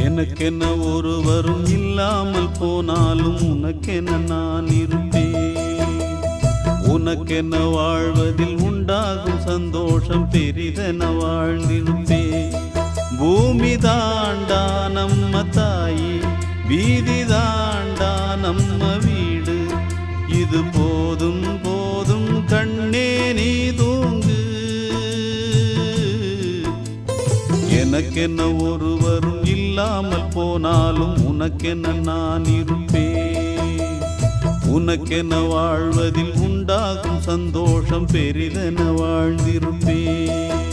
எனக்கென்ன ஒருவரும் இல்லாமல் போனாலும் உனக்கென்ன நான் இருப்பேன். உனக்கென்ன வாழ்வதில் உண்டாகும் சந்தோஷம் பெரிதென வாழ்ந்திருப்பேன். பூமி தாண்டா நம்ம தாயி, வீதி தாண்டா நம்ம வீடு. இது போதும் போதும் கண்ணே நீ தூங்கு. எனக்கென்ன ஒருவரும் இல்லாமல் போனாலும் உனக்கென்ன நான் இருப்பேன். உனக்கென்ன வாழ்வதில் உண்டாகும் சந்தோஷம் பெரிதென வாழ்ந்திருப்பேன்.